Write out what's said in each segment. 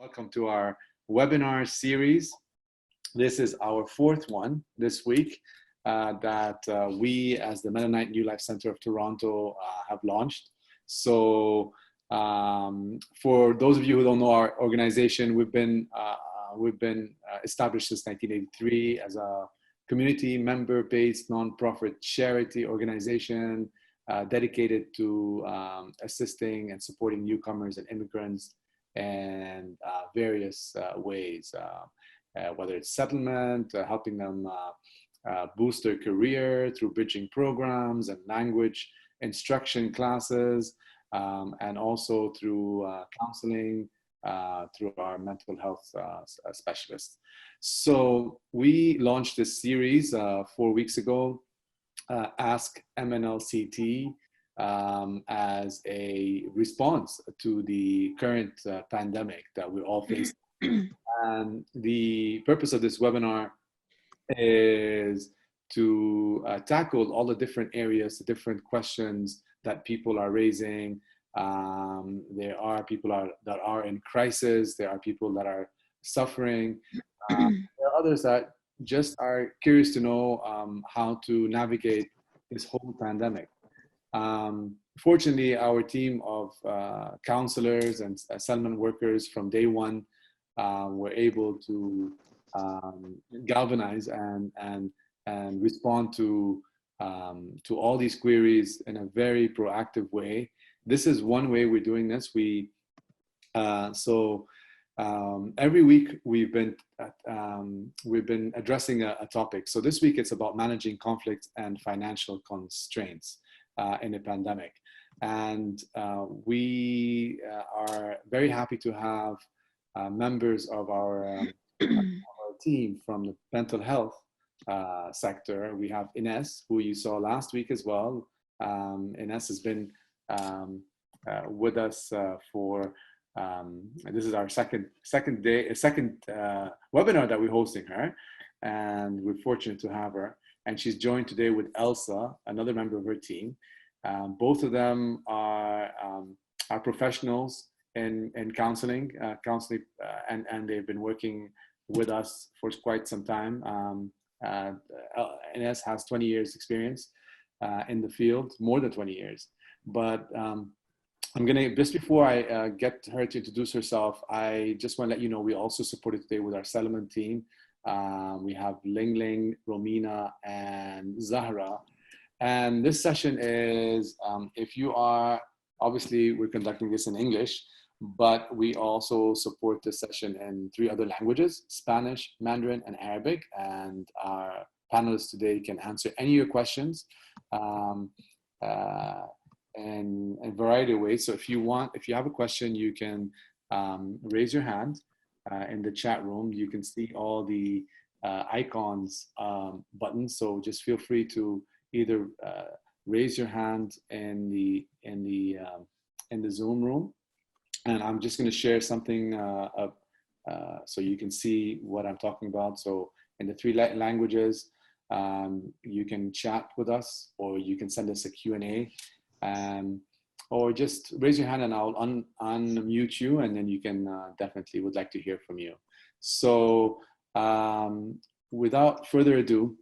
Welcome to our webinar series. This is our fourth one this week that we, as the Mennonite New Life Center of Toronto, have launched. So, for those of you who don't know our organization, we've been established since 1983 as a community member-based nonprofit charity organization dedicated to assisting and supporting newcomers and immigrants in various ways, whether it's settlement, helping them boost their career through bridging programs and language instruction classes, and also through counseling through our mental health specialists. So we launched this series 4 weeks ago, Ask MNLCT, as a response to the current pandemic that we're all facing. And the purpose of this webinar is to tackle all the different areas, the different questions that people are raising. There are people that are in crisis. There are people that are suffering. There are others that just are curious to know how to navigate this whole pandemic. Fortunately, our team of counselors and settlement workers from day one were able to galvanize and respond to all these queries in a very proactive way. This is one way we're doing this. Every week we've been addressing a topic. So this week it's about managing conflict and financial constraints in a pandemic. And we are very happy to have members of our team from the mental health sector. We have Ines, who you saw last week as well. Ines has been with us for this is our second webinar that we're hosting her, and we're fortunate to have her. And she's joined today with Elsa, another member of her team. Both of them are professionals in counseling, and they've been working with us for quite some time. Ines has 20 years experience in the field, more than 20 years. But I'm gonna, just before I get her to introduce herself, I just want to let you know we also supported today with our settlement team. We have Ling Ling, Romina, and Zahra. And this session is, if you are, obviously we're conducting this in English, but we also support this session in 3 other languages: Spanish, Mandarin, and Arabic. And our panelists today can answer any of your questions in a variety of ways. So if you have a question, you can raise your hand in the chat room. You can see all the icons buttons. So just feel free to either raise your hand in the Zoom room, and I'm just going to share something so you can see what I'm talking about. So in the 3 languages, you can chat with us, or you can send us a Q&A. Or just raise your hand and I'll unmute you, and then you can definitely would like to hear from you. So without further ado,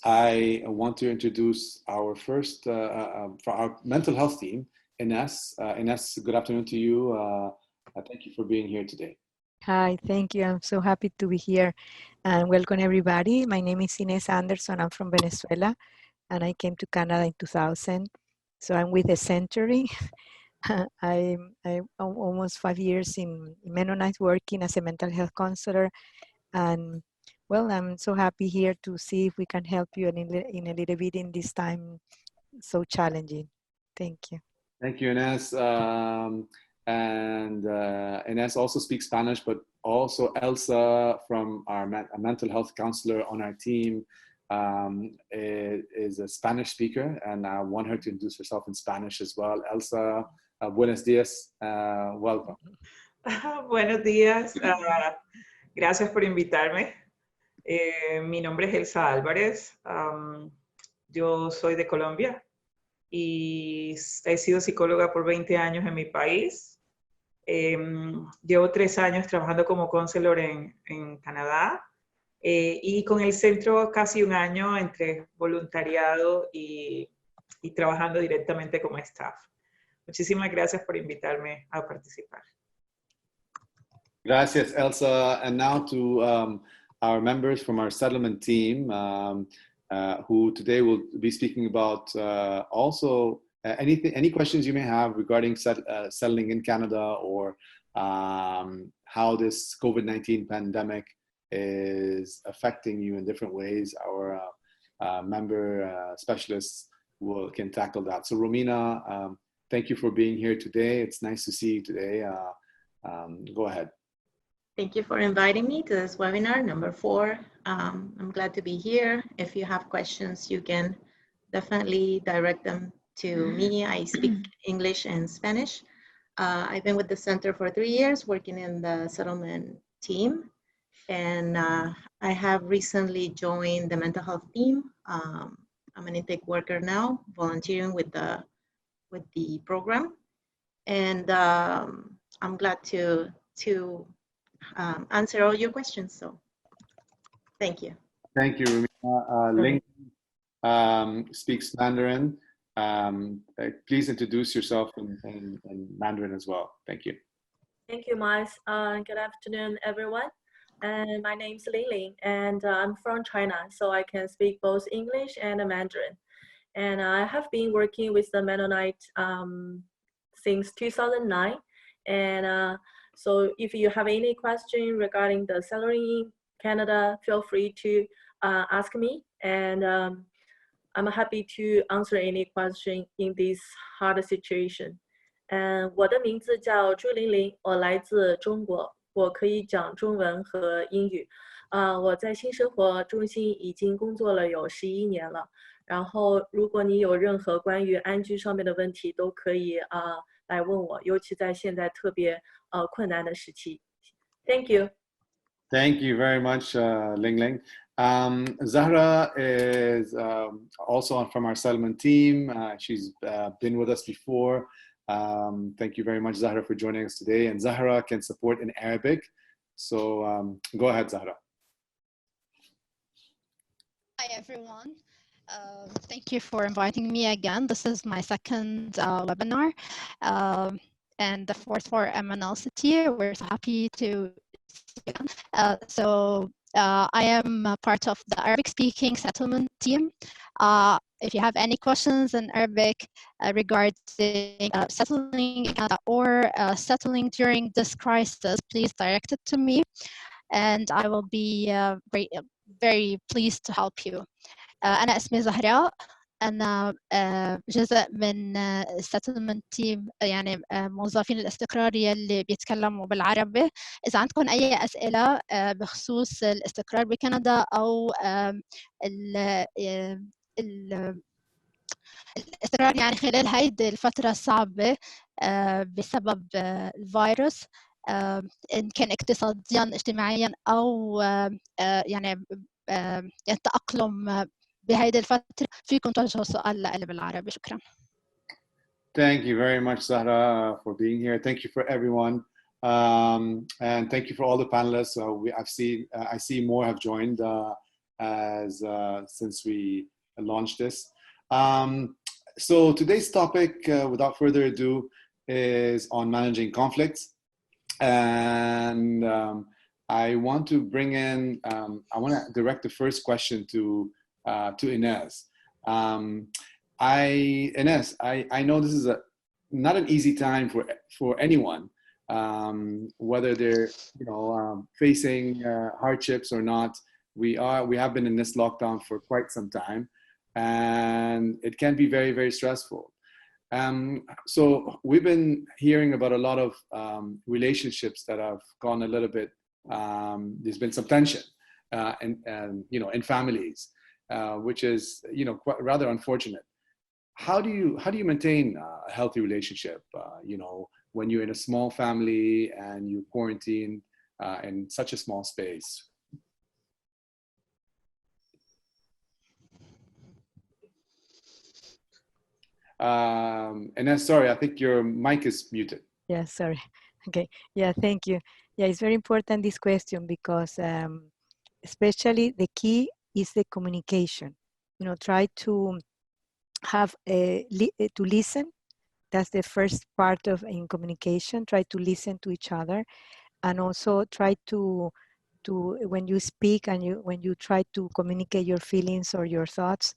I want to introduce our first, for our mental health team, Ines. Ines, good afternoon to you. Thank you for being here today. Hi, thank you. I'm so happy to be here, and welcome everybody. My name is Ines Anderson. I'm from Venezuela, and I came to Canada in 2000. So I'm with a Century. I'm almost 5 years in Mennonite, working as a mental health counselor. And well, I'm so happy here to see if we can help you in a little bit in this time so challenging. Thank you. Thank you, Ines. Ines also speaks Spanish, but also Elsa, from our mental health counselor on our team, is a Spanish speaker, and I want her to introduce herself in Spanish as well. Elsa, buenos días, welcome. Buenos días, gracias por invitarme. Mi nombre es Elsa Álvarez, yo soy de Colombia y he sido psicóloga por 20 años en mi país. Llevo 3 años trabajando como counselor en Canadá y con el centro casi un año entre voluntariado y trabajando directamente como staff. Muchísimas gracias por invitarme a participar. Gracias, Elsa. And now to our members from our settlement team, who today will be speaking about also any questions you may have regarding settling in Canada, or how this COVID-19 pandemic is affecting you in different ways. Our member specialists can tackle that. So Romina, thank you for being here today. It's nice to see you today. Go ahead. Thank you for inviting me to this webinar, number 4. I'm glad to be here. If you have questions, you can definitely direct them to me. I speak English and Spanish. I've been with the center for 3 years, working in the settlement team. And I have recently joined the mental health team. I'm an intake worker now, volunteering with the program. And I'm glad to answer all your questions. So thank you. Thank you, Romina. Ling speaks Mandarin. Please introduce yourself in Mandarin as well. Thank you. Thank you, Miles. Good afternoon, everyone. And my name is Ling, and I'm from China, so I can speak both English and Mandarin. And I have been working with the Mennonite since 2009. And so if you have any question regarding the settling in Canada, feel free to ask me. And I'm happy to answer any question in this hard situation. 我的名字叫朱玲玲，我来自中国，我可以讲中文和英语。我在新生活中心已经工作了有11年了。然后，如果你有任何关于安居上面的问题，都可以来问我，尤其在现在特别困难的时期。Thank you. Thank you very much, Ling Ling. Zahra is also from our settlement team. She's been with us before. Thank you very much, Zahra, for joining us today. And Zahra can support in Arabic. So go ahead, Zahra. Hi, everyone. Thank you for inviting me again. This is my second webinar and the fourth for MNLCT. We're so happy to see you again. I am part of the Arabic-speaking settlement team. If you have any questions in Arabic regarding settling in Canada or settling during this crisis, please direct it to me, and I will be very pleased to help you. أنا اسمي زهراء. أنا جزء من settlement team، يعني موظفين الاستقرار اللي بيتكلموا بالعربي. إذا عندكم أي أسئلة بخصوص الاستقرار بكندا أو الاستقرار يعني خلال هيدي الفترة الصعبة بسبب الفيروس، إن كان اقتصاديا اجتماعيا أو يعني التأقلم بهيدي الفترة، فيكم توجهوا سؤال لي بالعربي. شكرا. Thank you very much, Zahra, for being here. Thank you for everyone. And thank you for all the panelists. I see more have joined since we launched this. So today's topic, without further ado, is on managing conflicts. And I want to bring in, I want to direct the first question to Inez. Inez, I know this is not an easy time for anyone, whether they're facing hardships or not. We have been in this lockdown for quite some time, and it can be very, very stressful. So we've been hearing about a lot of relationships that have gone a little bit. There's been some tension, in families, which is quite rather unfortunate. How do you maintain a healthy relationship? When you're in a small family and you quarantine in such a small space. And then, sorry, I think your mic is muted. Yeah, sorry. Okay, yeah, thank you. Yeah, it's very important this question because especially the key is the communication. You know, try to have to listen. That's the first part of in communication. Try to listen to each other, and also try to when you speak and when you try to communicate your feelings or your thoughts,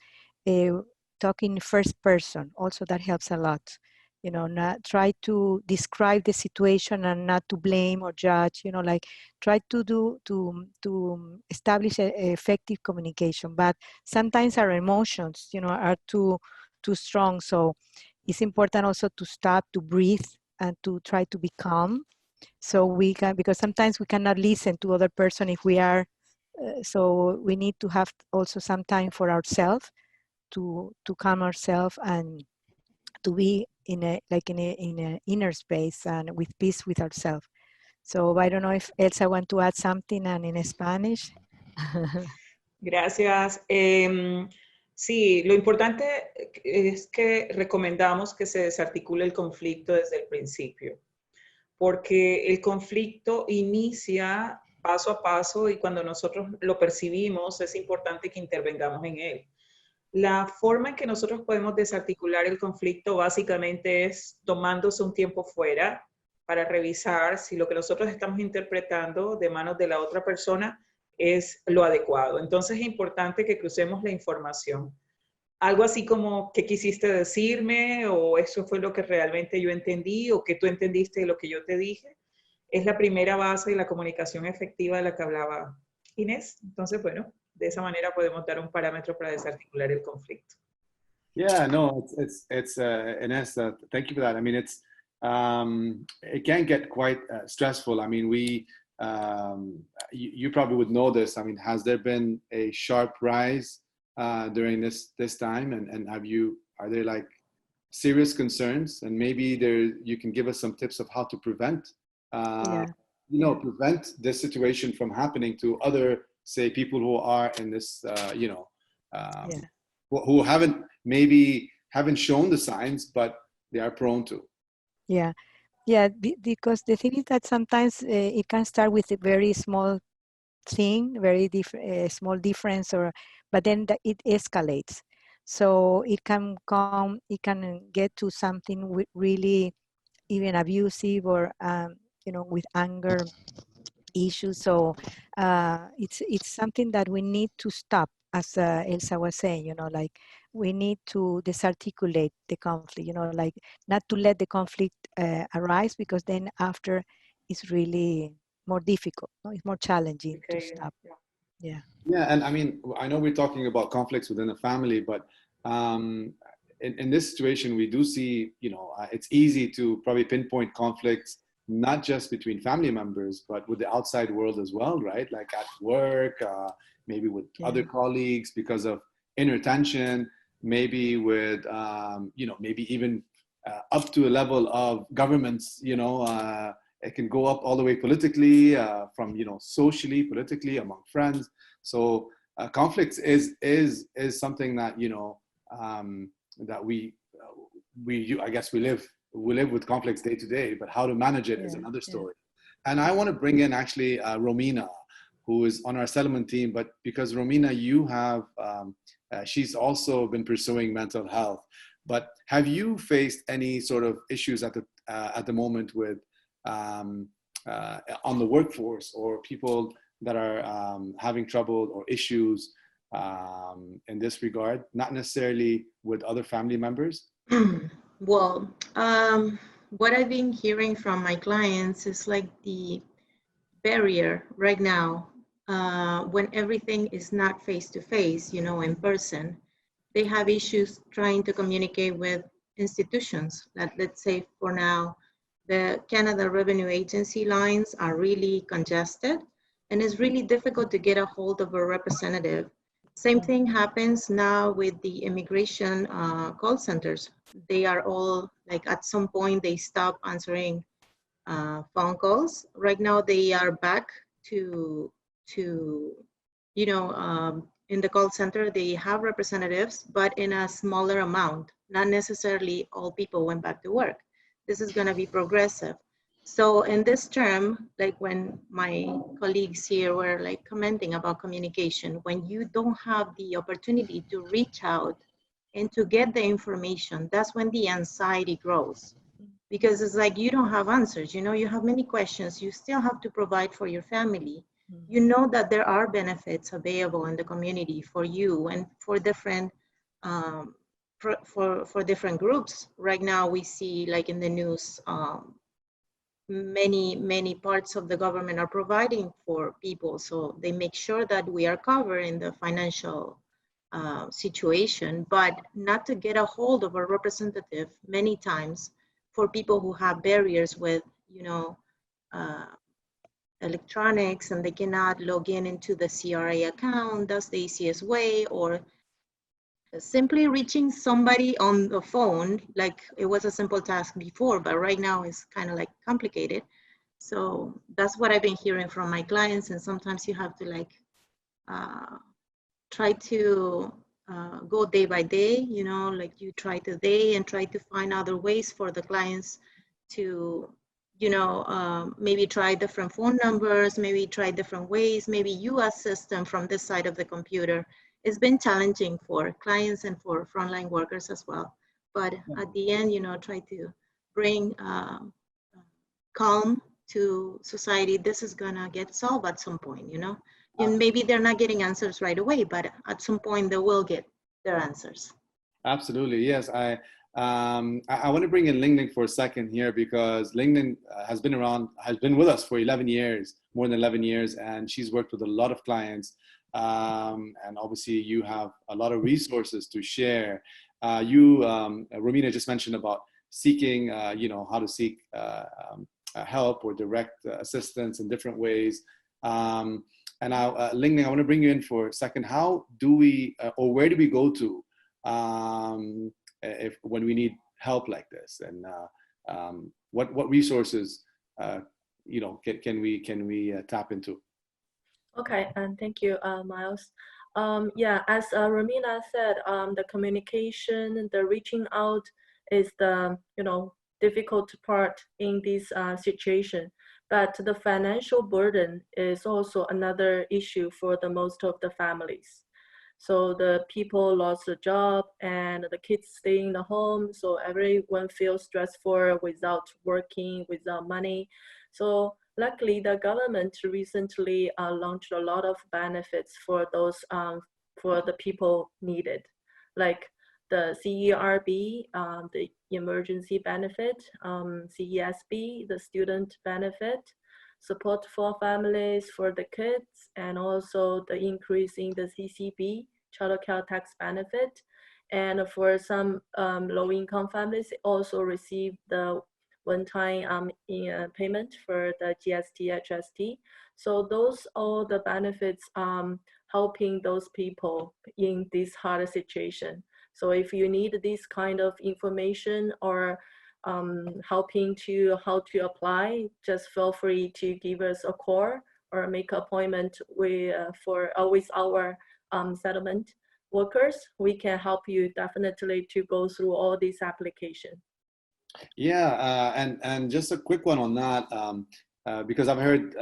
talk in first person. Also, that helps a lot. You know, not try to describe the situation and not to blame or judge. You know, like try to establish a effective communication. But sometimes our emotions, you know, are too strong. So it's important also to stop, to breathe, and to try to be calm, so we can, because sometimes we cannot listen to other person if we are so we need to have also some time for ourselves to calm ourselves and to be in a like in a inner space and with peace with ourselves. So I don't know if Elsa want to add something and in Spanish. Gracias. Sí, lo importante es que recomendamos que se desarticule el conflicto desde el principio, porque el conflicto inicia paso a paso y cuando nosotros lo percibimos es importante que intervengamos en él. La forma en que nosotros podemos desarticular el conflicto básicamente es tomándose un tiempo fuera para revisar si lo que nosotros estamos interpretando de manos de la otra persona es lo adecuado. Entonces es importante que crucemos la información. Algo así como, ¿qué quisiste decirme? O eso fue lo que realmente yo entendí, o que tú entendiste de lo que yo te dije. Es la primera base de la comunicación efectiva de la que hablaba Inés. Entonces, bueno, de esa manera podemos dar un parámetro para desarticular el conflicto. Yeah, no, it's Ines, thank you for that. I mean, it can get quite stressful. I mean, you probably would know this. I mean, has there been a sharp rise during this time, and are there like serious concerns, and maybe you can give us some tips of how to prevent prevent this situation from happening to other, say, people who are in this who haven't shown the signs, but they are prone to. Because the thing is that sometimes it can start with a very small thing, very small difference, but then it escalates. So it can get to something really even abusive or with anger issues. So it's something that we need to stop, as Elsa was saying. Like we need to desarticulate the conflict. Like not to let the conflict arise, because then after it's really more difficult. It's more challenging to stop. Yeah, and I mean, I know we're talking about conflicts within a family, but in this situation, we do see, it's easy to probably pinpoint conflicts, not just between family members, but with the outside world as well, right? Like at work, maybe with other colleagues because of inner tension, maybe with, maybe even up to a level of governments, it can go up all the way politically, from, socially, politically, among friends. So conflicts is something that, that we I guess we live with conflicts day to day, but how to manage it is another story. And I want to bring in actually Romina, who is on our settlement team, but because Romina, you have, she's also been pursuing mental health, but have you faced any sort of issues at the moment with, on the workforce, or people that are having trouble or issues in this regard, not necessarily with other family members? Well, what I've been hearing from my clients is like the barrier right now, when everything is not face-to-face, in person, they have issues trying to communicate with institutions. Let's say for now, the Canada Revenue Agency lines are really congested, and it's really difficult to get a hold of a representative. Same thing happens now with the immigration call centers. They are all, like, at some point they stop answering phone calls. Right now they are back to in the call center, they have representatives, but in a smaller amount. Not necessarily all people went back to work. This is going to be progressive. So in this term, like when my colleagues here were like commenting about communication, when you don't have the opportunity to reach out and to get the information, that's when the anxiety grows. Because it's like you don't have answers, you know, you have many questions, you still have to provide for your family. You know that there are benefits available in the community for you and for different for different groups. Right now we see like in the news, many parts of the government are providing for people, so they make sure that we are covered in the financial situation, but not to get a hold of a representative many times for people who have barriers with, you know, electronics, and they cannot log in into the CRA account. That's the easiest way, or simply reaching somebody on the phone, like it was a simple task before, but right now it's kind of like complicated. So that's what I've been hearing from my clients. And sometimes you have to like try to go day by day, you know, like you try today and try to find other ways for the clients to, you know, maybe try different phone numbers, maybe try different ways, maybe you assist them from this side of the computer. It's been challenging for clients and for frontline workers as well. But at the end, you know, try to bring calm to society. This is gonna get solved at some point, you know? And maybe they're not getting answers right away, but at some point they will get their answers. Absolutely, yes. I want to bring in Ling Ling for a second here, because Ling Ling has been with us for 11 years, more than 11 years, and she's worked with a lot of clients. And obviously you have a lot of resources to share. Romina just mentioned about seeking, you know, how to seek help or direct assistance in different ways. And now, Ling Ling, I want to bring you in for a second. How do we, or where do we go to when we need help like this? And what resources, you know, can we tap into? Okay, and thank you, Miles. Yeah, as Romina said, the communication, the reaching out is the, you know, difficult part in this situation. But the financial burden is also another issue for the most of the families. So the people lost the job and the kids stay in the home. So everyone feels stressful without working, without money. So luckily, the government recently launched a lot of benefits for those for the people needed, like the CERB, the emergency benefit, CESB, the student benefit, support for families for the kids, and also the increase in the CCB, child care tax benefit. And for some low-income families, also receive the one-time payment for the GST, HST. So those all the benefits helping those people in this hard situation. So if you need this kind of information or helping to how to apply, just feel free to give us a call or make an appointment with our settlement workers. We can help you definitely to go through all these applications. Yeah, and just a quick one on that, because I've heard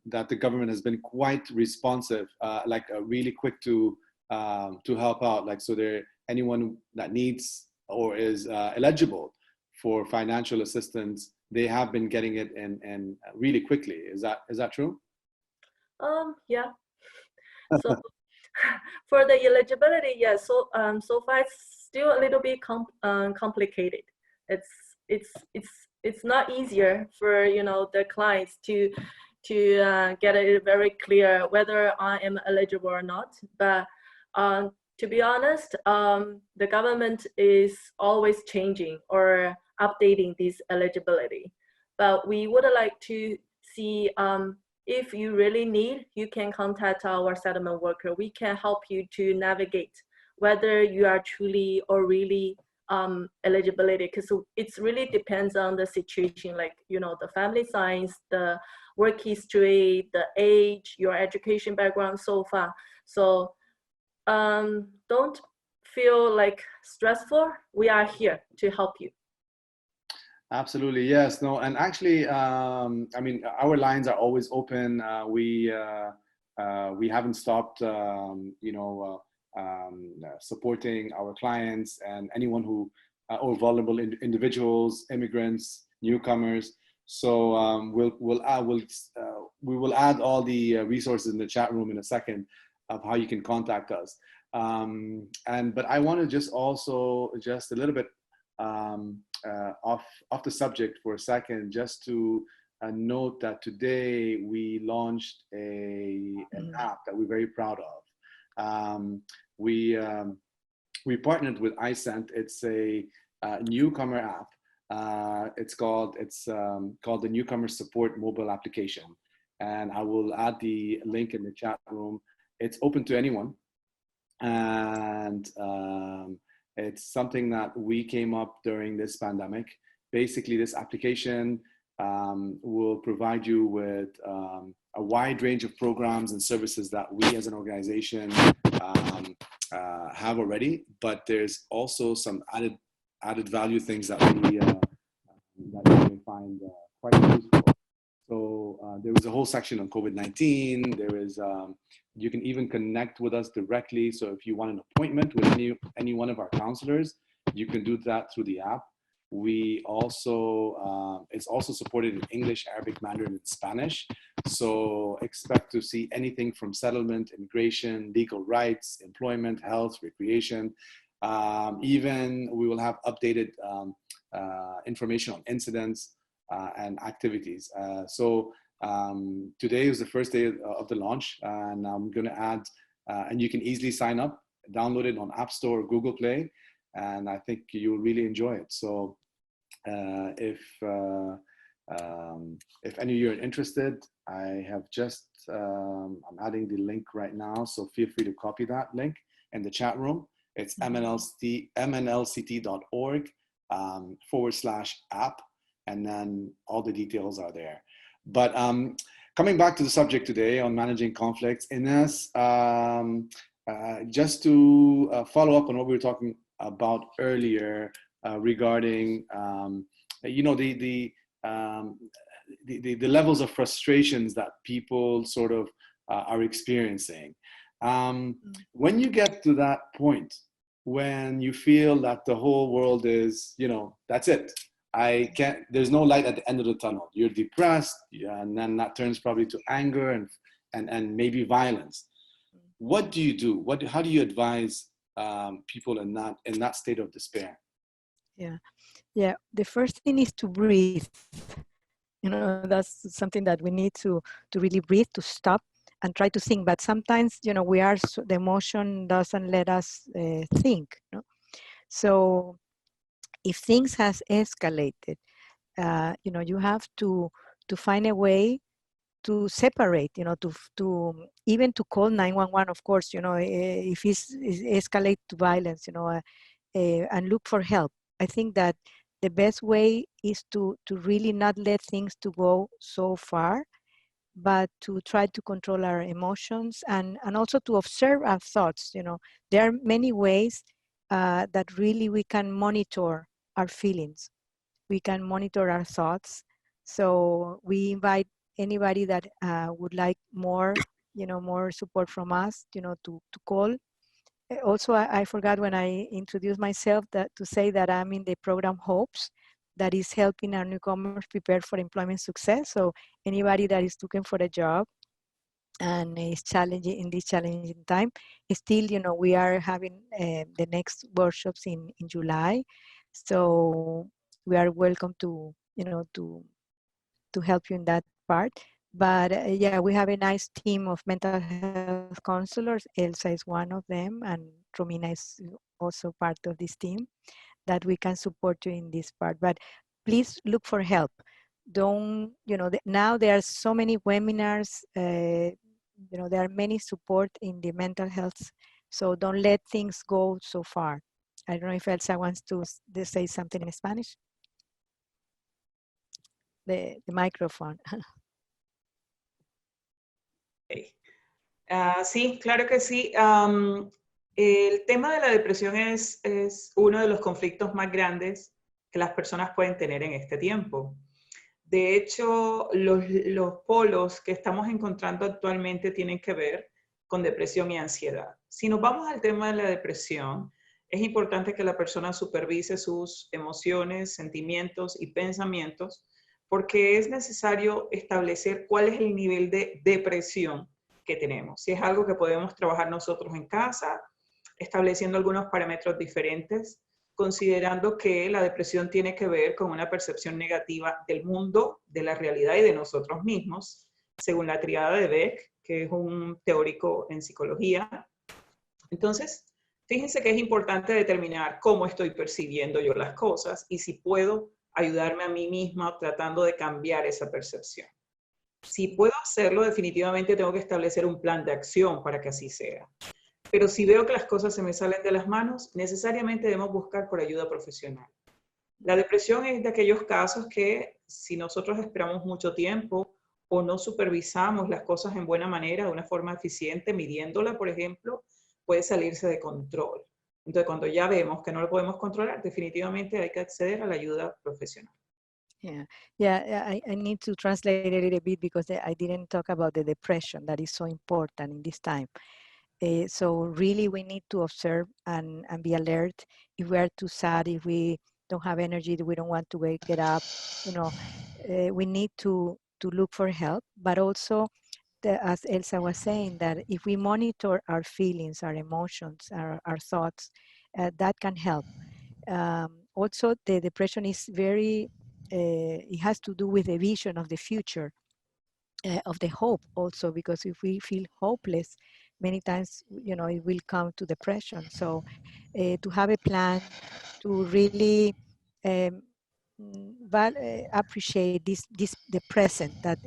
that the government has been quite responsive, like really quick to help out. Like, so anyone that needs or is eligible for financial assistance, they have been getting it and really quickly. Is that true? Yeah. So for the eligibility, yes. So so far it's still a little bit complicated. It's not easier for, you know, the clients to get it very clear whether I am eligible or not. But to be honest, the government is always changing or updating this eligibility. But we would like to see if you really need, you can contact our settlement worker. We can help you to navigate whether you are truly or really eligibility, because it really depends on the situation, like, you know, the family size, the work history, the age, your education background so far. So don't feel like stressful. We are here to help you. Absolutely, yes. No, and actually, I mean, our lines are always open. We haven't stopped, supporting our clients and anyone who, or vulnerable individuals, immigrants, newcomers. So we will add all the resources in the chat room in a second of how you can contact us. But I want to just also just a little bit off the subject for a second, just to note that today we launched an app that we're very proud of. We partnered with iSent. It's a newcomer app. It's called the Newcomer Support mobile application, and I will add the link in the chat room. It's open to anyone, and it's something that we came up during this pandemic. Basically, this application will provide you with a wide range of programs and services that we as an organization have already, but there's also some added value things that we may find quite useful. So there was a whole section on COVID-19. There is, you can even connect with us directly. So if you want an appointment with any one of our counselors, you can do that through the app. We also, it's also supported in English, Arabic, Mandarin, and Spanish. So expect to see anything from settlement, immigration, legal rights, employment, health, recreation. Even we will have updated information on incidents and activities. So today is the first day of the launch, and I'm going to add, and you can easily sign up, download it on App Store or Google Play, and I think you'll really enjoy it. So if any of you are interested, I have just, I'm adding the link right now, so feel free to copy that link in the chat room. It's mnlct.org /app, and then all the details are there. But coming back to the subject today on managing conflicts, Ines, just to follow up on what we were talking about earlier regarding, you know, the levels of frustrations that people sort of are experiencing. When you get to that point, when you feel that the whole world is, you know, that's it, I can't, there's no light at the end of the tunnel. You're depressed, and then that turns probably to anger and maybe violence. What do you do? How do you advise people in that state of despair? Yeah. The first thing is to breathe. You know, that's something that we need to really breathe, to stop and try to think. But sometimes, you know, the emotion doesn't let us think. You know? So if things has escalated, you know, you have to find a way to separate, you know, to even to call 911, of course, you know, if it's escalate to violence, you know, and look for help. I think that the best way is to really not let things to go so far, but to try to control our emotions and also to observe our thoughts. You know, there are many ways that really we can monitor our feelings. We can monitor our thoughts. So we invite anybody that would like more, you know, more support from us, you know, to call. Also, I forgot when I introduced myself to say that I'm in the program HOPES, that is helping our newcomers prepare for employment success. So anybody that is looking for a job and is challenging in this challenging time, still, you know, we are having the next workshops in July. So we are welcome to, you know, to help you in that part. But yeah, we have a nice team of mental health counselors. Elsa is one of them, and Romina is also part of this team that we can support you in this part. But please look for help. Don't, you know, now there are so many webinars, you know, there are many support in the mental health. So don't let things go so far. I don't know if Elsa wants to say something in Spanish. The microphone. Okay. Sí, claro que sí. El tema de la depresión es uno de los conflictos más grandes que las personas pueden tener en este tiempo. De hecho, los polos que estamos encontrando actualmente tienen que ver con depresión y ansiedad. Si nos vamos al tema de la depresión, es importante que la persona supervise sus emociones, sentimientos y pensamientos, porque es necesario establecer cuál es el nivel de depresión que tenemos. Si es algo que podemos trabajar nosotros en casa, estableciendo algunos parámetros diferentes, considerando que la depresión tiene que ver con una percepción negativa del mundo, de la realidad y de nosotros mismos, según la triada de Beck, que es un teórico en psicología. Entonces, fíjense que es importante determinar cómo estoy percibiendo yo las cosas y si puedo ayudarme a mí misma tratando de cambiar esa percepción. Si puedo hacerlo, definitivamente tengo que establecer un plan de acción para que así sea. Pero si veo que las cosas se me salen de las manos, necesariamente debemos buscar por ayuda profesional. La depresión es de aquellos casos que si nosotros esperamos mucho tiempo o no supervisamos las cosas en buena manera, de una forma eficiente, midiéndola, por ejemplo, puede salirse de control. Entonces, cuando ya vemos que no lo podemos controlar, definitivamente hay que acceder a la ayuda profesional. I need to translate a little bit because I didn't talk about the depression that is so important in this time. So really we need to observe and be alert if we are too sad, if we don't have energy, we don't want to get up, we need to look for help, but also as Elsa was saying, that if we monitor our feelings, our emotions, our thoughts, that can help. Also, the depression is very, it has to do with the vision of the future, of the hope also, because if we feel hopeless, many times, it will come to depression. So to have a plan to really appreciate the present, that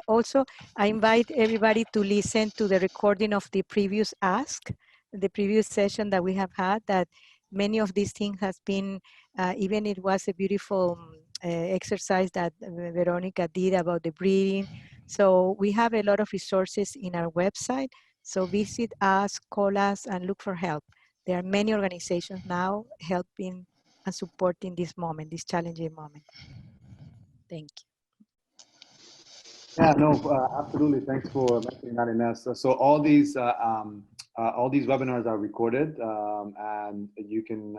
also I invite everybody to listen to the recording of the previous ask, the previous session that we have had, that many of these things has been, even it was a beautiful exercise that Veronica did about the breathing. So we have a lot of resources in our website. So visit us, call us, and look for help. There are many organizations now helping and supporting this moment, this challenging moment. Thank you. Yeah, no, absolutely. Thanks for mentioning that, Ines. So all these webinars are recorded, and you can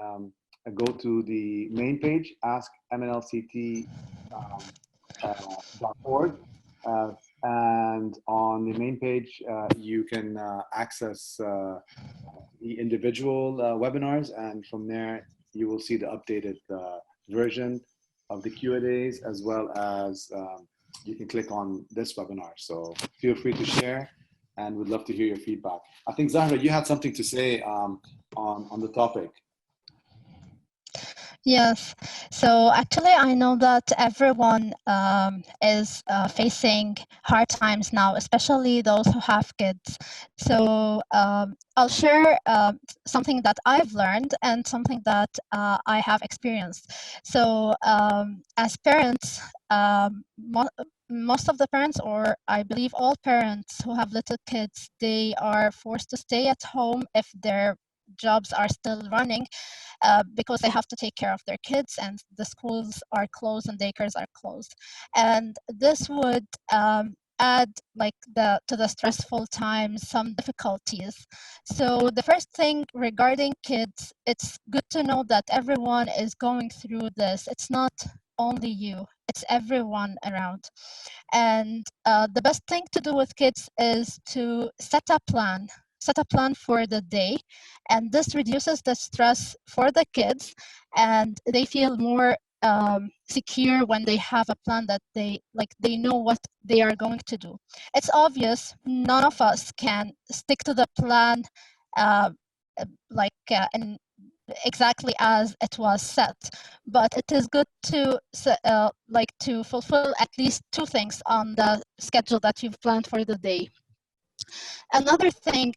go to the main page, askmnlct.org, and on the main page you can access the individual webinars, and from there you will see the updated version of the Q&As, as well as you can click on this webinar. So feel free to share, and we'd love to hear your feedback. I think, Zahra, you had something to say on the topic. Yes, so actually I know that everyone is facing hard times now, especially those who have kids. So I'll share something that I've learned and something that I have experienced. So as parents, most of the parents, or I believe all parents who have little kids, they are forced to stay at home if their jobs are still running, because they have to take care of their kids, and the schools are closed and daycares are closed. And this would add to the stressful times some difficulties. So the first thing regarding kids, it's good to know that everyone is going through this. It's not only you, it's everyone around. And the best thing to do with kids is to set a plan for the day, and this reduces the stress for the kids, and they feel more secure when they have a plan that they know what they are going to do. It's obvious none of us can stick to the plan and exactly as it was set, but it is good to to fulfill at least 2 things on the schedule that you've planned for the day. Another thing,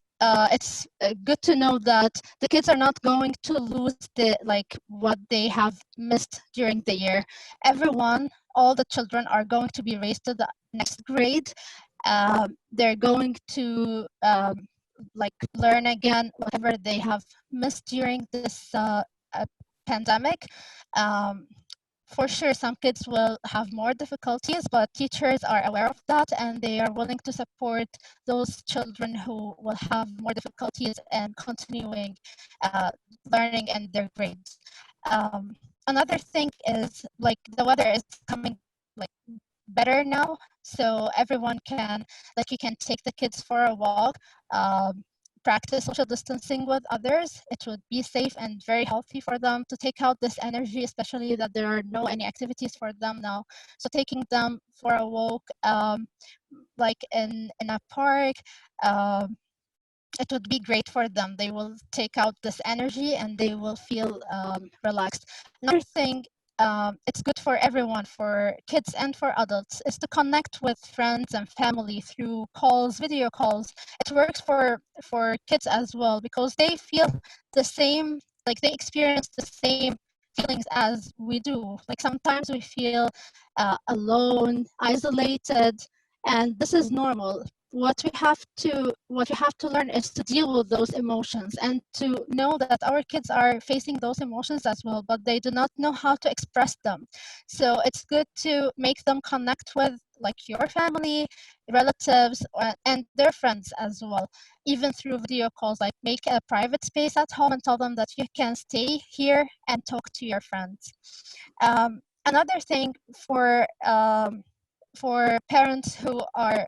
it's good to know that the kids are not going to lose what they have missed during the year. All the children are going to be raised to the next grade. They're going to learn again whatever they have missed during this pandemic. for sure, some kids will have more difficulties, but teachers are aware of that and they are willing to support those children who will have more difficulties and continuing learning and their grades. Another thing is like the weather is coming like better now, so everyone can, like, you can take the kids for a walk, practice social distancing with others. It would be safe and very healthy for them to take out this energy, especially that there are no any activities for them now. So taking them for a walk, like in a park, it would be great for them. They will take out this energy and they will feel relaxed. Another thing, it's good for everyone, for kids and for adults, is to connect with friends and family through calls, video calls. It works for kids as well because they feel the same, like they experience the same feelings as we do. Like sometimes we feel alone, isolated, and this is normal. What we have to learn is to deal with those emotions and to know that our kids are facing those emotions as well, but they do not know how to express them. So it's good to make them connect with like your family, relatives, and their friends as well, even through video calls. Like make a private space at home and tell them that you can stay here and talk to your friends. Another thing for parents who are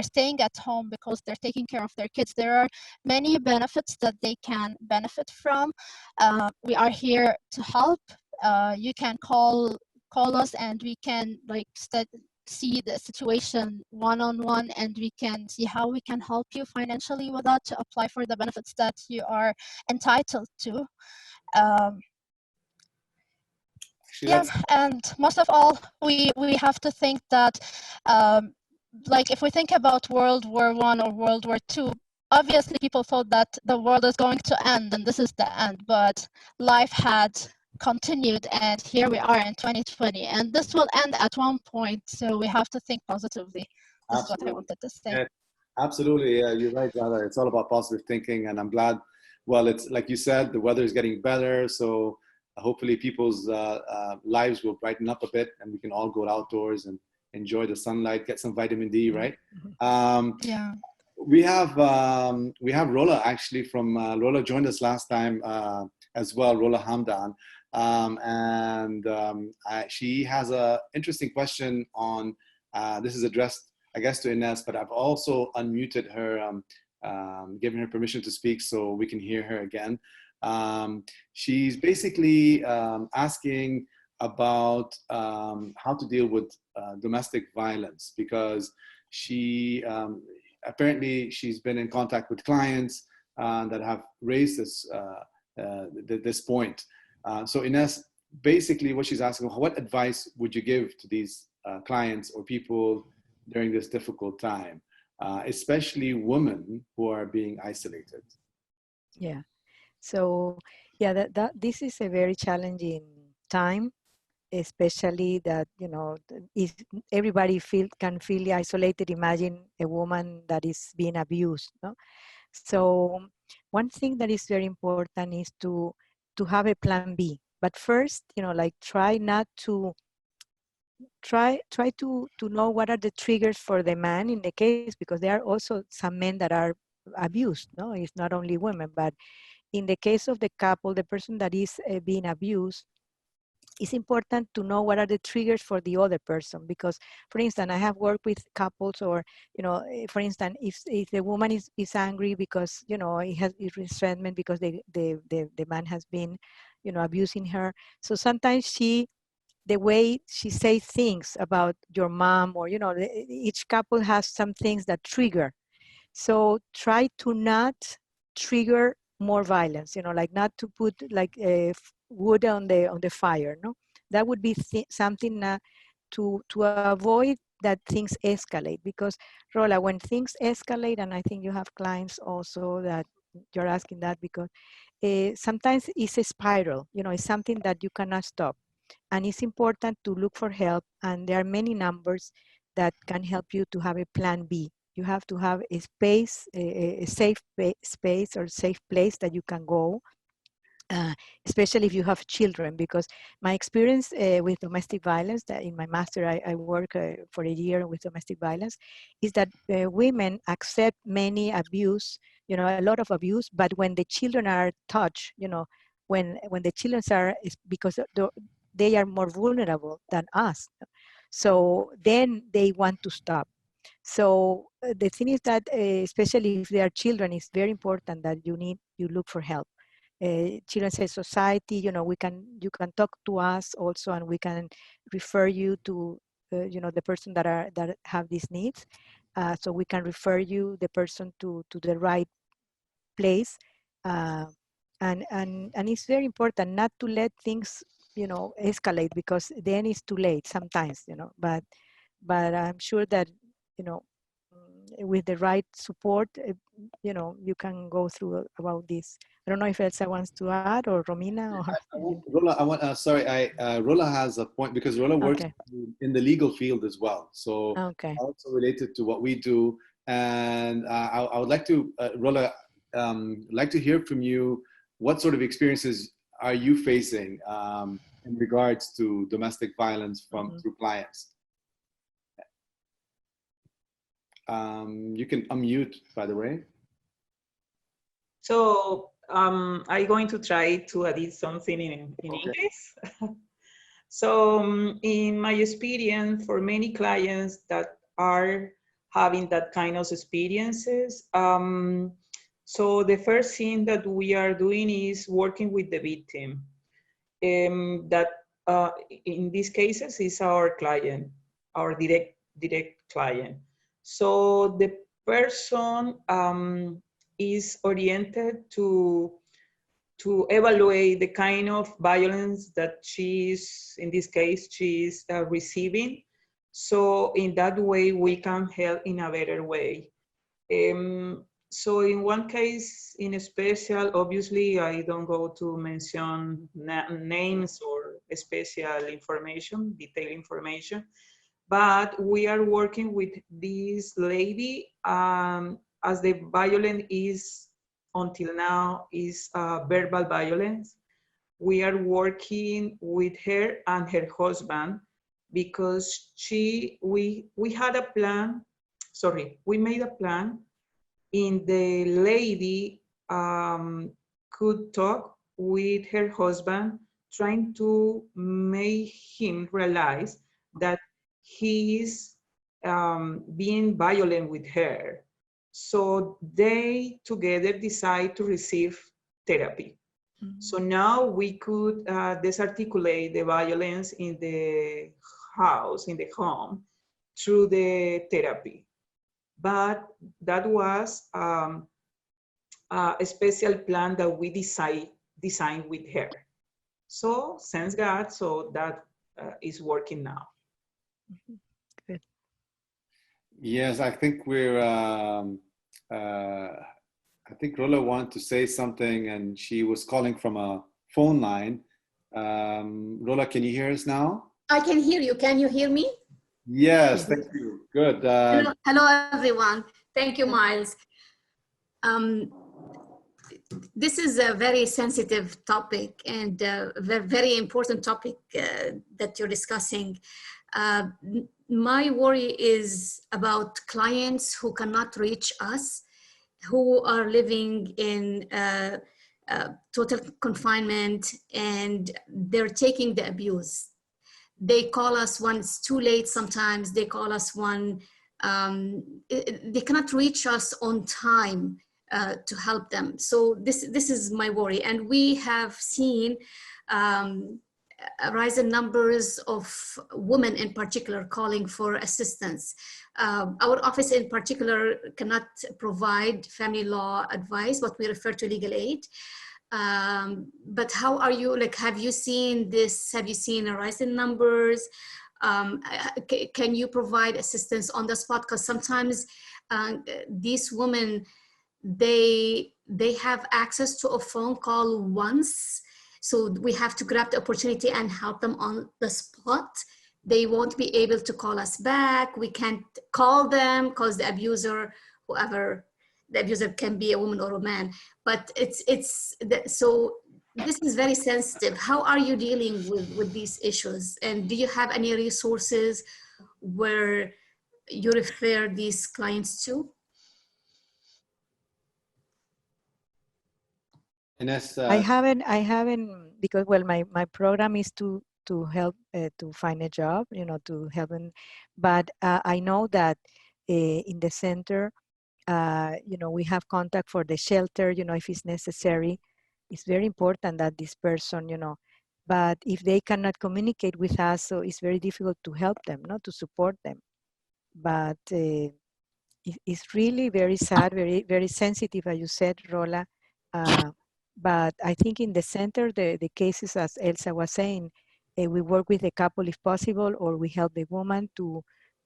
staying at home because they're taking care of their kids, there are many benefits that they can benefit from. We are here to help. You can call us and we can like see the situation one-on-one, and we can see how we can help you financially with that to apply for the benefits that you are entitled to. Yeah, and most of all, we have to think that, like if we think about World War I or World War II, obviously people thought that the world is going to end and this is the end, but life had continued and here we are in 2020, and this will end at one point, so we have to think positively. This is what I wanted to say. Yeah, absolutely, you're right, Radha. It's all about positive thinking, and I'm glad, well, it's like you said, the weather is getting better, so hopefully people's lives will brighten up a bit and we can all go outdoors and enjoy the sunlight, get some vitamin D, right? Yeah. We have Rola actually from, Rola joined us last time as well, Rola Hamdan. She has an interesting question on, this is addressed, I guess, to Ines, but I've also unmuted her, given her permission to speak so we can hear her again. She's basically asking about how to deal with domestic violence, because she apparently she's been in contact with clients that have raised this point. So Ines, basically what she's asking, what advice would you give to these clients or people during this difficult time, especially women who are being isolated? Yeah. So yeah, this is a very challenging time, especially that, you know, if everybody can feel isolated. Imagine a woman that is being abused, no? So one thing that is very important is to have a plan B. But first, you know, like try to know what are the triggers for the man in the case, because there are also some men that are abused, no? It's not only women, but in the case of the couple, the person that is being abused, it's important to know what are the triggers for the other person. Because, for instance, I have worked with couples, or, you know, for instance, if the woman is angry because, you know, it has resentment because the man has been, you know, abusing her. So sometimes the way she says things about your mom, or, you know, each couple has some things that trigger. So try to not trigger more violence, you know, like not to put like wood on the fire, no? That would be something to avoid that things escalate. Because Rola, when things escalate, and I think you have clients also that you're asking that, because sometimes it's a spiral, you know, it's something that you cannot stop. And it's important to look for help, and there are many numbers that can help you to have a plan B. You have to have a space, a safe space or safe place that you can go especially if you have children, because my experience with domestic violence, that in my master I work for a year with domestic violence, is that women accept many abuse, a lot of abuse, but when the children are touched, when the children are, because they are more vulnerable than us. So then they want to stop. So the thing is that, especially if they are children, it's very important that you look for help. Children's Health Society, you can talk to us also, and we can refer you to, the person that have these needs. So we can refer you, the person, to the right place. And it's very important not to let things, escalate, because then it's too late sometimes, but I'm sure that, with the right support, you can go through about this. I don't know if Elsa wants to add, or Romina, or Rola, Rola has a point, because Rola works okay. in the legal field as well. So Okay. also related to what we do. And I would like to, Rola, like to hear from you, what sort of experiences are you facing in regards to domestic violence through clients? You can unmute, by the way. So I'm going to try to add something in Okay. English. So in my experience, for many clients that are having that kind of experiences, so the first thing that we are doing is working with the victim. That in these cases is our client, our direct client. So the person is oriented to evaluate the kind of violence that she's, in this case, she's receiving. So in that way, we can help in a better way. So in one case, in special, obviously, I don't go to mention names or special information, detailed information, but we are working with this lady as the violence is, until now, is verbal violence. We are working with her and her husband because we had a plan, we made a plan in the lady could talk with her husband, trying to make him realize that he is being violent with her. So they together decide to receive therapy. Mm-hmm. So now we could disarticulate the violence in the house, in the home, through the therapy. But that was a special plan that we designed with her. So thanks God, so that is working now. Good. Yes, I think we're, I think Rola wanted to say something, and she was calling from a phone line. Rola, can you hear us now? I can hear you. Can you hear me? Yes, thank you. Good. Hello, everyone. Thank you, Miles. This is a very sensitive topic and a very important topic that you're discussing. My worry is about clients who cannot reach us, who are living in total confinement, and they're taking the abuse. They call us when it's too late. Sometimes they call us when they cannot reach us on time to help them. So this is my worry. And we have seen a rise in numbers of women in particular calling for assistance. Our office in particular cannot provide family law advice, but we refer to legal aid. But how are you, have you seen this? Have you seen a rise in numbers? Can you provide assistance on the spot? Because sometimes these women, they have access to a phone call once. So we have to grab the opportunity and help them on the spot. They won't be able to call us back. We can't call them because the abuser, whoever, the abuser can be a woman or a man, but so this is very sensitive. How are you dealing with these issues? And do you have any resources where you refer these clients to? Ines, I haven't, because, well, my program is to help to find a job, you know, to help them. But I know that in the center, you know, we have contact for the shelter, you know, if it's necessary. It's very important that this person, you know, but if they cannot communicate with us, so it's very difficult to help them, not to support them. But it's really very sad, very, very sensitive, as you said, Rola. But I think in the center, the cases, as Elsa was saying, we work with the couple if possible, or we help the woman to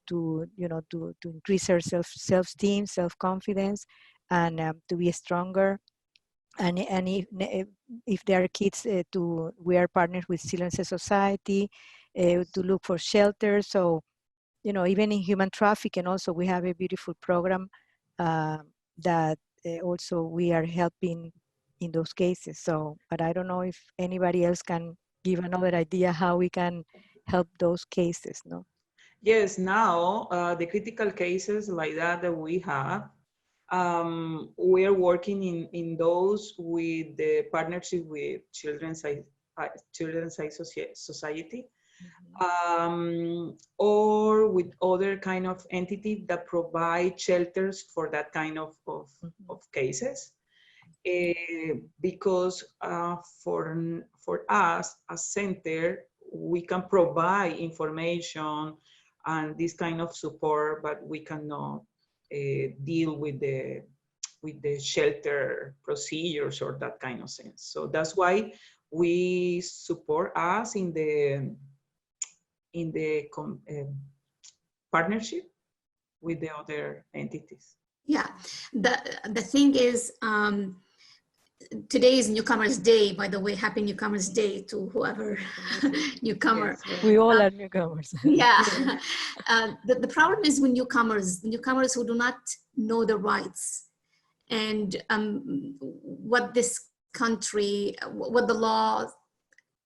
you know, to increase her self-esteem, self-confidence, and to be stronger. And if there are kids, we are partners with Children's Society to look for shelters. So, you know, even in human trafficking, also we have a beautiful program that also we are helping in those cases. So, but I don't know if anybody else can give another idea how we can help those cases, no? Yes, now the critical cases like that we have, we are working in those with the partnership with Children's Aid Society, or with other kind of entities that provide shelters for that kind of cases. Because for us as center, we can provide information and this kind of support, but we cannot deal with the shelter procedures or that kind of sense. So that's why we support us in the partnership with the other entities. Yeah, the thing is, today is Newcomers Day, by the way. Happy Newcomers Day to whoever newcomer. Yes. We all are newcomers. Yeah. The problem is with newcomers who do not know the rights and what this country, what the laws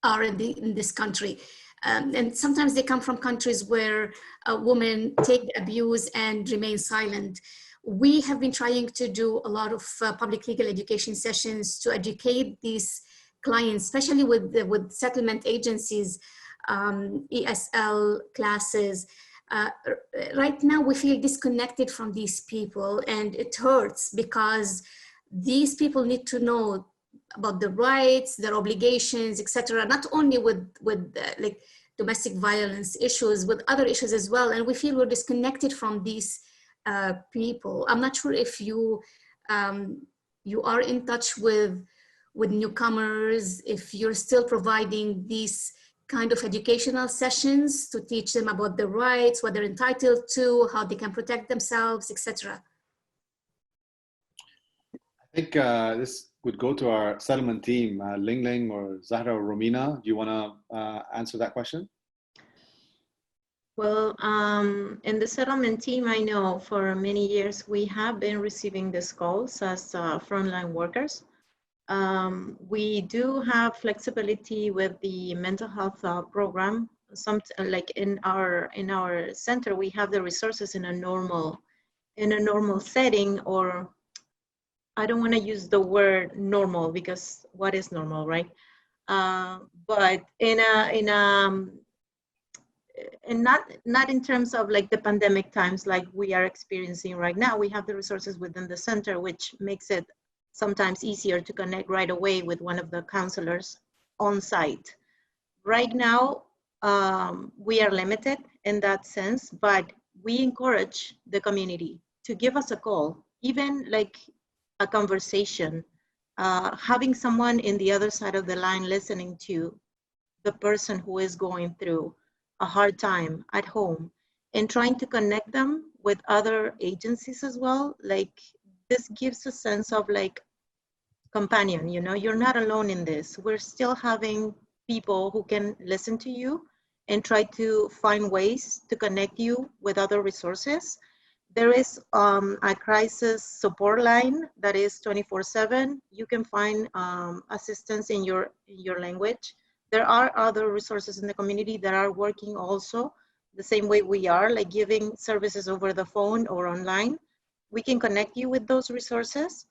are in this country. And sometimes they come from countries where women take abuse and remain silent. We have been trying to do a lot of public legal education sessions to educate these clients, especially with settlement agencies, ESL classes. Right now we feel disconnected from these people, and it hurts because these people need to know about the rights, their obligations, etc. Not only with like domestic violence issues, with other issues as well. And we feel we're disconnected from these people. I'm not sure if you you are in touch with newcomers, if you're still providing these kind of educational sessions to teach them about the rights, what they're entitled to, how they can protect themselves, etc. I think this would go to our settlement team, Ling Ling or Zahra or Romina. Do you want to answer that question? Well, in the settlement team, I know for many years we have been receiving these calls as frontline workers. We do have flexibility with the mental health program. Like in our center, we have the resources in a normal setting, or I don't want to use the word normal because what is normal, right? But and not in terms of like the pandemic times like we are experiencing right now. We have the resources within the center, which makes it sometimes easier to connect right away with one of the counselors on site. Right now, we are limited in that sense, but we encourage the community to give us a call, even like a conversation, having someone in the other side of the line listening to the person who is going through a hard time at home and trying to connect them with other agencies as well. Like this gives a sense of like companion, you know, you're not alone in this. We're still having people who can listen to you and try to find ways to connect you with other resources There is a crisis support line that is 24/7. You can find assistance in your language. There are other resources in the community that are working also the same way we are, like giving services over the phone or online. We can connect you with those resources.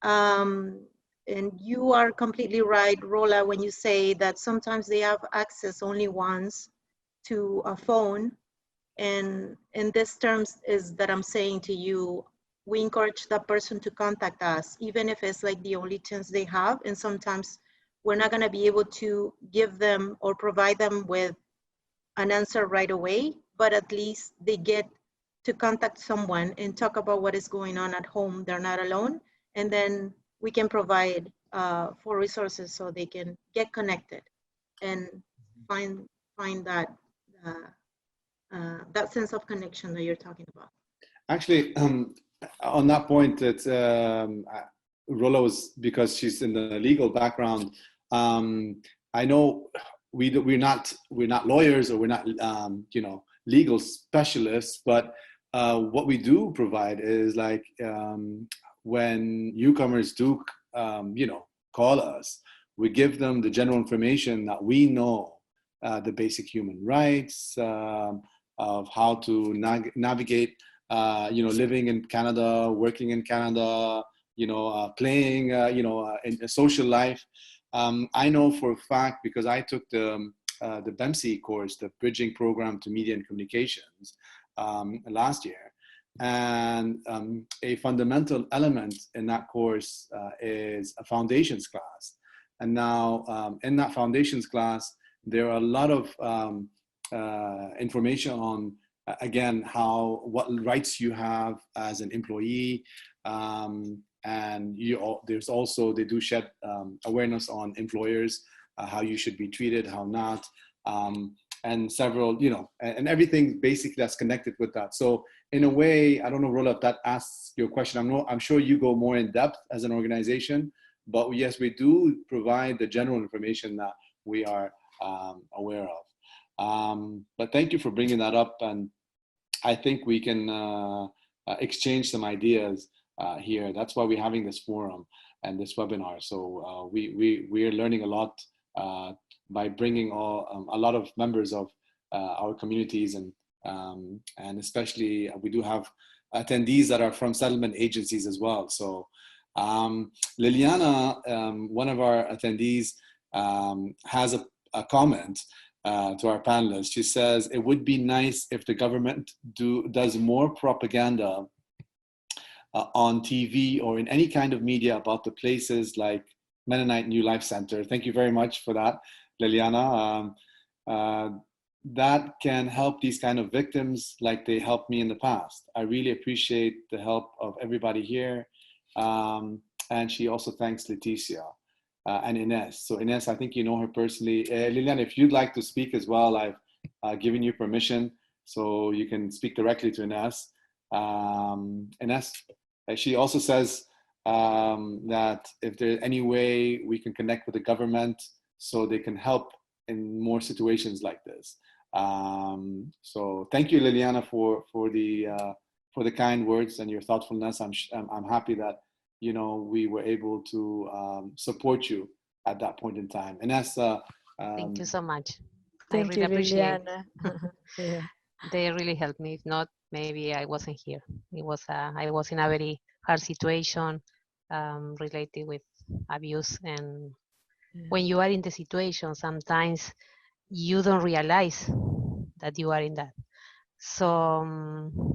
And you are completely right, Rola, when you say that sometimes they have access only once to a phone. And in this terms is that I'm saying to you, we encourage that person to contact us, even if it's like the only chance they have. And sometimes we're not gonna be able to give them or provide them with an answer right away, but at least they get to contact someone and talk about what is going on at home. They're not alone. And then we can provide for resources so they can get connected and find that that sense of connection that you're talking about. Actually, on that point, it's Rola was, because she's in the legal background. I know we're not lawyers, or we're not legal specialists, but what we do provide is like when newcomers do call us, we give them the general information that we know, the basic human rights, of how to navigate, living in Canada, working in Canada, playing, in a social life. I know for a fact, because I took the BEMC course, the Bridging Program to Media and Communications, last year. And a fundamental element in that course is a foundations class. And now in that foundations class, there are a lot of information on, again, what rights you have as an employee. And there's also, they do shed awareness on employers, how you should be treated, how not, and several, and everything basically that's connected with that. So in a way, I don't know, Rola, if that asks your question. I'm sure you go more in depth as an organization, but yes, we do provide the general information that we are aware of. But thank you for bringing that up, and I think we can exchange some ideas here. That's why we're having this forum and this webinar. So we're learning a lot by bringing a lot of members of our communities, and especially we do have attendees that are from settlement agencies as well. So Liliana, one of our attendees, has a comment to our panelists. She says, it would be nice if the government does more propaganda on TV or in any kind of media about the places like Mennonite New Life Center. Thank you very much for that, Liliana. That can help these kind of victims like they helped me in the past. I really appreciate the help of everybody here. And she also thanks Leticia and Ines. So Ines, I think you know her personally. Liliana, if you'd like to speak as well, I've given you permission, so you can speak directly to Ines. Ines, she also says that if there's any way we can connect with the government so they can help in more situations like this. So thank you, Liliana, for the kind words and your thoughtfulness. I'm happy that we were able to support you at that point in time. Ines, thank you so much. Thank you, Liliana. Yeah. They really helped me. If not, maybe I wasn't here. I was in a very hard situation related with abuse, and when you are in the situation, sometimes you don't realize that you are in that. So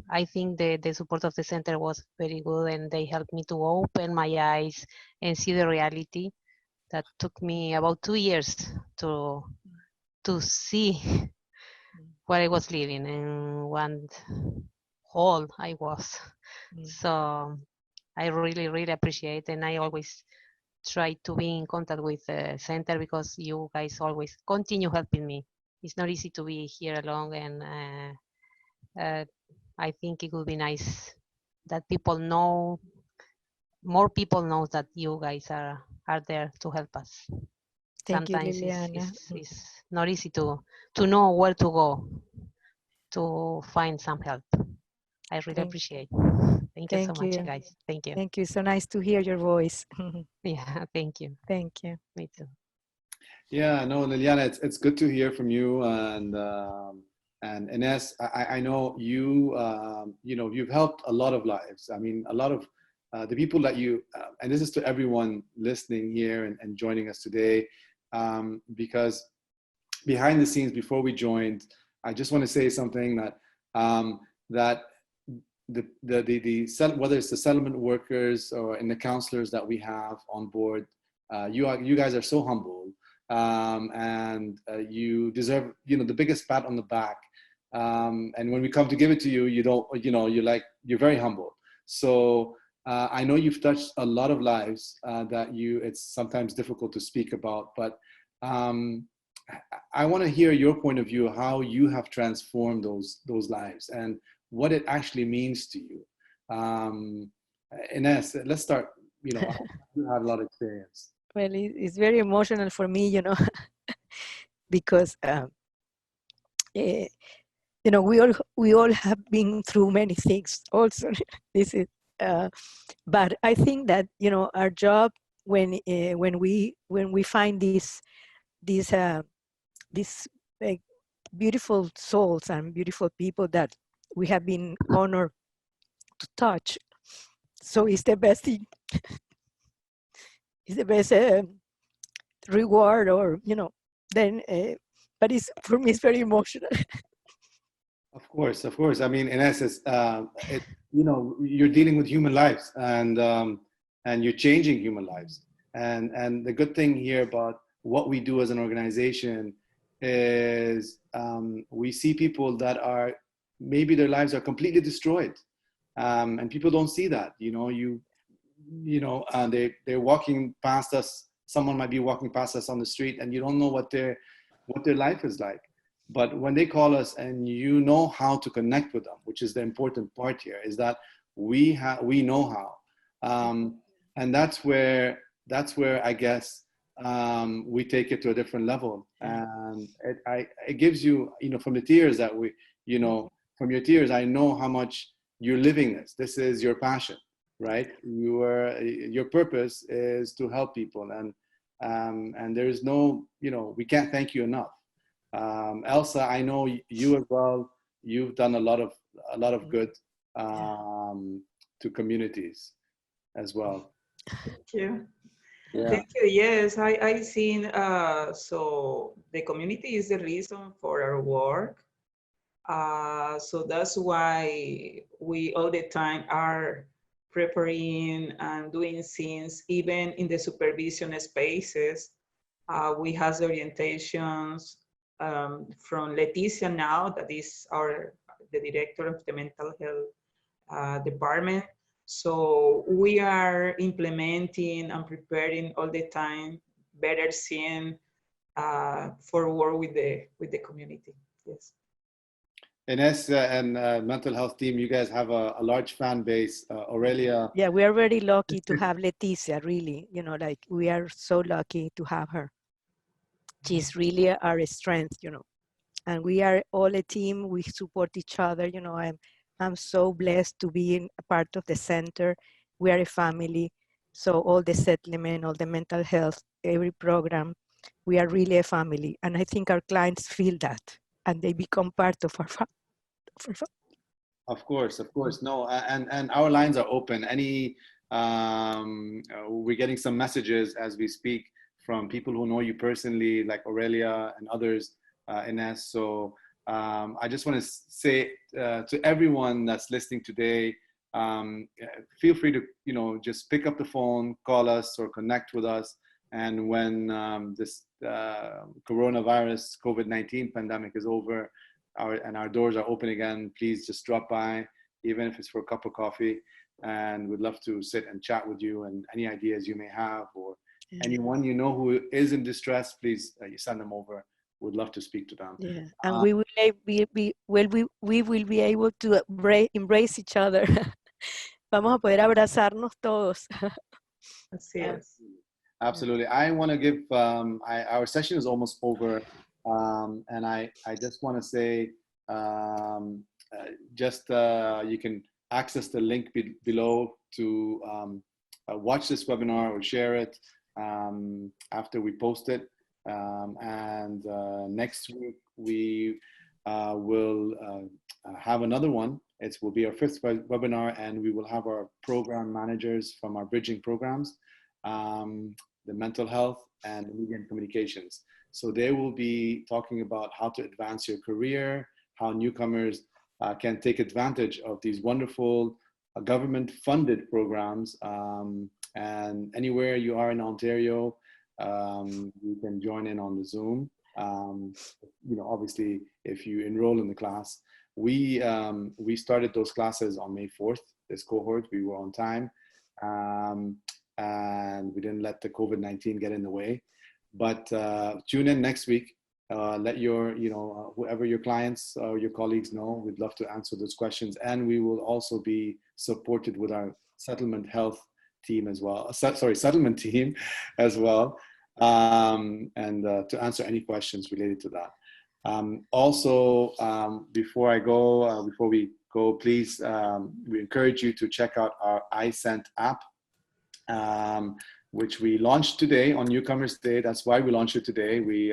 I think the support of the center was very good, and they helped me to open my eyes and see the reality that took me about 2 years to see what I was living and what hole I was. So I really, really appreciate, and I always try to be in contact with the center because you guys always continue helping me. It's not easy to be here alone, and I think it would be nice that people know, more people know that you guys are there to help us. Thank Sometimes you, Liliana. it's not easy to know where to go to find some help. I really Thank- appreciate. Thank you so Thank much, you. guys. Thank you. Thank you. So nice to hear your voice. Yeah, thank you. Thank you. Me too. Yeah, no, Liliana, it's good to hear from you, and Ines, I know you, you know, you've helped a lot of lives. I mean, a lot of the people that you, and this is to everyone listening here and joining us today, because behind the scenes, before we joined, I just want to say something that that whether it's the settlement workers or in the counselors that we have on board, you guys are so humble, and you deserve, you know, the biggest pat on the back. And when we come to give it to you, you don't, you know, you're very humble. So I know you've touched a lot of lives that it's sometimes difficult to speak about, but I want to hear your point of view, how you have transformed those lives and what it actually means to you. Ines, let's start. You know, you have a lot of experience. Well, it's very emotional for me, you know, because you know, we all have been through many things. Also, this is, but I think that, you know, our job when we find these beautiful souls and beautiful people that we have been honored to touch. So it's the best thing. It's the best reward, or, you know, then, but it's, for me, it's very emotional. Of course. I mean, in essence, you know, you're dealing with human lives, and you're changing human lives. And the good thing here about what we do as an organization is we see people that are, maybe their lives are completely destroyed, and people don't see that. You know, they're walking past us. Someone might be walking past us on the street, and you don't know what their life is like. But when they call us, and you know how to connect with them, which is the important part here, is that we know how, and that's where I guess we take it to a different level, and it gives you, you know, from the tears that from your tears, I know how much you're living this. This is your passion, right? Your purpose is to help people, and there is no, you know, we can't thank you enough. Elsa, I know you as well. You've done a lot of good to communities as well. Thank you. Yeah. Thank you. Yes, I've seen, so the community is the reason for our work. So that's why we all the time are preparing and doing things, even in the supervision spaces. We have orientations from Leticia now, that is the director of the mental health department. So we are implementing and preparing all the time better scene for work with the community. Yes. Ines and mental health team, you guys have a large fan base. Aurelia. Yeah, we are very lucky to have Leticia, really. You know, like, we are so lucky to have her. She's really our strength, you know. And we are all a team. We support each other. You know, I'm so blessed to be a part of the center. We are a family. So all the settlement, all the mental health, every program, we are really a family. And I think our clients feel that, and they become part of our family. Of course. No, and our lines are open. We're getting some messages as we speak from people who know you personally, like Aurelia and others, Ines. So I just want to say to everyone that's listening today, feel free to, you know, just pick up the phone, call us, or connect with us. And when this coronavirus, COVID-19 pandemic is over, our doors are open again, please just drop by, even if it's for a cup of coffee. And we'd love to sit and chat with you, and any ideas you may have, or anyone you know who is in distress, please you send them over. We'd love to speak to them. Yeah, and we will be able to embrace each other. Vamos a poder abrazarnos todos. Así es. Absolutely. I want to give, our session is almost over. And I just want to say, you can access the link below to watch this webinar or share it after we post it. And next week we will have another one. It will be our 5th webinar, and we will have our program managers from our bridging programs, the mental health and the media and communications. So they will be talking about how to advance your career, how newcomers can take advantage of these wonderful government-funded programs. And anywhere you are in Ontario, you can join in on the Zoom. Obviously, if you enroll in the class. We started those classes on May 4th, this cohort. We were on time, and we didn't let the COVID-19 get in the way. But tune in next week. Let your, whoever your clients or your colleagues know. We'd love to answer those questions. And we will also be supported with our settlement health team as well. Settlement team as well. And to answer any questions related to that. Also, before we go, please, we encourage you to check out our iSent app, which we launched today on Newcomers Day. That's why we launched it today. We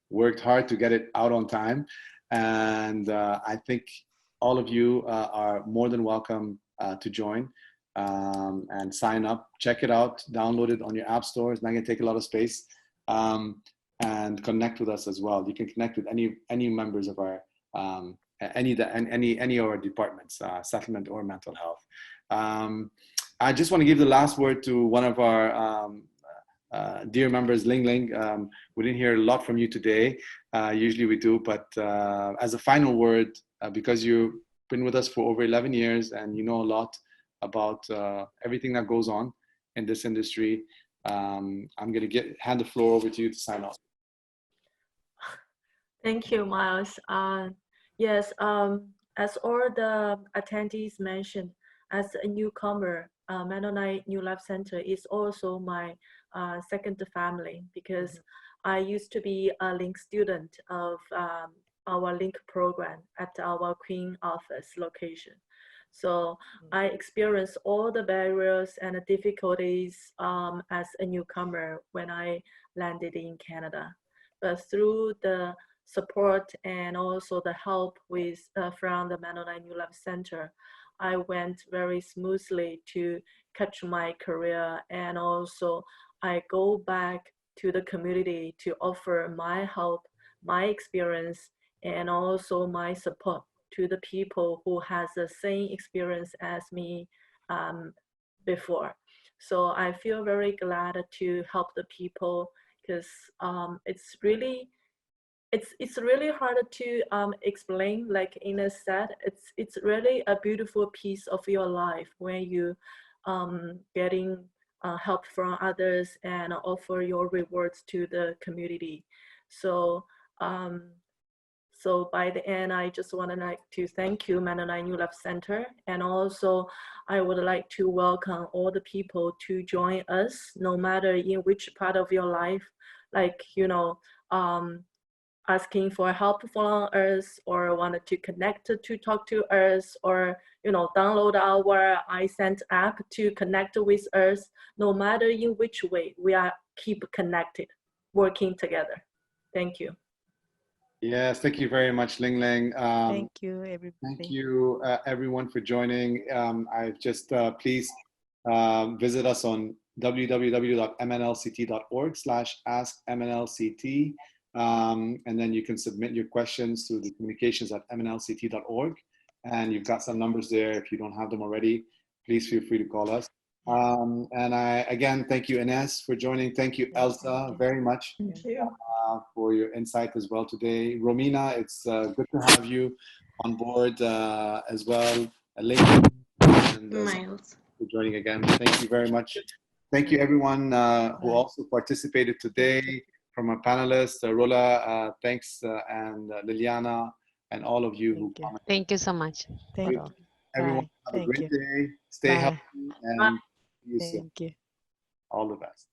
worked hard to get it out on time. And I think all of you are more than welcome to join and sign up. Check it out, download it on your app store. It's not gonna take a lot of space. And connect with us as well. You can connect with any members of our any of our departments, settlement or mental health. I just want to give the last word to one of our dear members, Ling Ling. We didn't hear a lot from you today. Usually we do, but as a final word, because you've been with us for over 11 years and you know a lot about everything that goes on in this industry, I'm going to hand the floor over to you to sign off. Thank you, Miles. Yes, as all the attendees mentioned, as a newcomer, Mennonite New Life Center is also my second family, because I used to be a LINK student of our LINK program at our Queen office location. So I experienced all the barriers and the difficulties as a newcomer when I landed in Canada. But through the support and also the help with from the Mennonite New Life Center, I went very smoothly to catch my career, and also I go back to the community to offer my help, my experience, and also my support to the people who has the same experience as me before. So I feel very glad to help the people, because it's really hard to explain. Like Ines said, it's really a beautiful piece of your life when you getting help from others and offer your rewards to the community. So so by the end, I just want to thank you, Mennonite New Life Center, and also I would like to welcome all the people to join us, no matter in which part of your life, like asking for help from us, or wanted to connect to talk to us, or download our iSent app to connect with us. No matter in which way, we are keep connected, working together. Thank you. Yes, thank you very much, Ling Ling. Thank you, everybody. Thank you, everyone, for joining. I've just please visit us on www.mnlct.org/askmnlct, and then you can submit your questions to the communications@mnlct.org, and you've got some numbers there. If you don't have them already, please feel free to call us. And I again thank you, Ines, for joining. Thank you, Elsa, very much for your insight as well today. Romina, it's good to have you on board as well. Elaine, and Miles, for joining again. Thank you very much. Thank you, everyone who also participated today, from our panelists, Rola, thanks, and Liliana, and all of you who commented. Thank you so much. Thank you. Everyone, Bye. have Thank a great you. day. Stay Bye. healthy, and see you soon. Thank you. All the best.